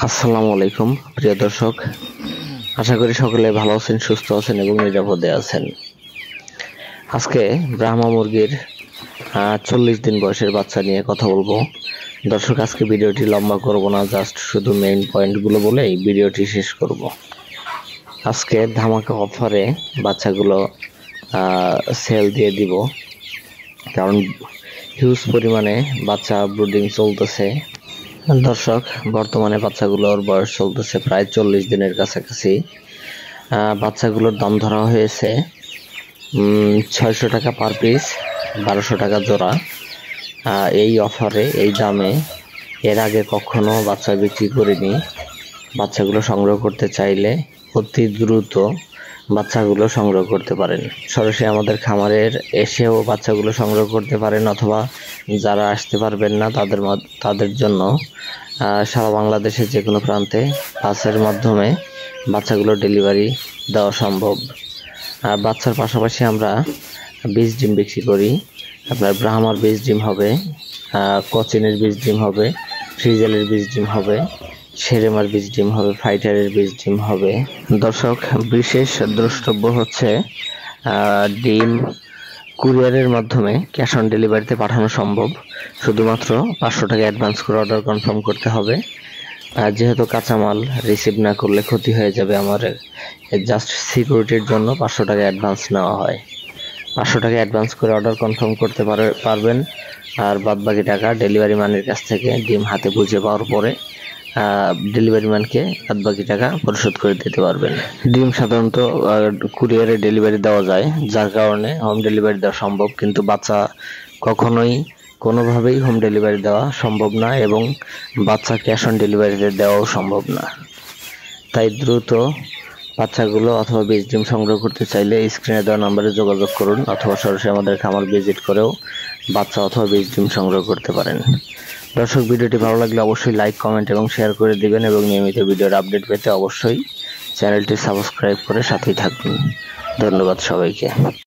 আসসালামু আলাইকুম প্রিয় দর্শক, আশা করি সকলে ভালো আছেন, সুস্থ আছেন এবং নিরাপদে আছেন। আজকে ব্রাহ্মা মুরগির 40 দিন বয়সের বাচ্চা নিয়ে কথা বলবো। দর্শক, আজকে ভিডিওটি লম্বা করব না, জাস্ট শুধু মেইন পয়েন্টগুলো বলেই ভিডিওটি শেষ করব। আজকে ধামাকা অফারে বাচ্চাগুলো সেল দিয়ে দিব, কারণ হিউজ পরিমাণে বাচ্চা ব্রুডিং চলতেছে। দর্শক, বর্তমানে বাচ্চাগুলোর বয়স চলতেছে প্রায় 40 দিনের কাছাকাছি। বাচ্চাগুলোর দাম ধরা হয়েছে 600 টাকা পার পিস, 1200 টাকা জোড়া। এই অফারে, এই দামে এর আগে কখনো বাচ্চা বিক্রি করিনি। বাচ্চাগুলো সংগ্রহ করতে চাইলে অতি দ্রুত বাচ্চাগুলো সংগ্রহ করতে পারেন। সরাসরি আমাদের খামারের এসেও বাচ্চাগুলো সংগ্রহ করতে পারেন, অথবা যারা আসতে পারবেন না তাদের জন্য সারা বাংলাদেশের যে কোনো প্রান্তে বাসের মাধ্যমে বাচ্চাগুলো ডেলিভারি দেওয়া সম্ভব। বাচ্চার পাশাপাশি আমরা বীজ ডিম বিক্রি করি। আপনার ব্রাহ্মার বীজ ডিম হবে, কোচিনের বীজ ডিম হবে, ফ্রিজেলের বীজ ডিম হবে, সেরেমার বীজ ডিম হবে, ফাইটারের বীজ ডিম হবে। দর্শক, বিশেষ দ্রষ্টব্য হচ্ছে ডিম কুরিয়ারের মাধ্যমে ক্যাশ অন ডেলিভারিতে পাঠানো সম্ভব। শুধুমাত্র 500 টাকা অ্যাডভান্স করে অর্ডার কনফার্ম করতে হবে। যেহেতু কাঁচামাল রিসিভ না করলে ক্ষতি হয়ে যাবে আমার, জাস্ট সিকিউরিটির জন্য 500 টাকা অ্যাডভান্স নেওয়া হয়। 500 টাকা অ্যাডভান্স করে অর্ডার কনফার্ম করতে পারবেন, আর বাদবাকি টাকা ডেলিভারি ম্যানের কাছ থেকে ডিম হাতে বুঝে পাওয়ার পরে ডেলিভারি ম্যানকে বাদবাকি টাকা পরিশোধ করে দিতে পারবেন। ডিম সাধারণত কুরিয়ারে ডেলিভারি দেওয়া যায়, যার কারণে হোম ডেলিভারি দেওয়া সম্ভব, কিন্তু বাচ্চা কখনোই কোনোভাবেই হোম ডেলিভারি দেওয়া সম্ভব না, এবং বাচ্চা ক্যাশ অন ডেলিভারিতে দেওয়াও সম্ভব না। তাই দ্রুত বাচ্চাগুলো অথবা বীজ ডিম সংগ্রহ করতে চাইলে স্ক্রিনে দেওয়া নাম্বারে যোগাযোগ করুন, অথবা সরাসরি আমাদের খামার ভিজিট করেও বাচ্চা অথবা বীজ ডিম সংগ্রহ করতে পারেন। দর্শক, ভিডিওটি ভালো লাগলে অবশ্যই লাইক, কমেন্ট এবং শেয়ার করে দিবেন, এবং নিয়মিত ভিডিওর আপডেট পেতে অবশ্যই চ্যানেলটি সাবস্ক্রাইব করে সাথেই থাকুন। ধন্যবাদ সবাইকে।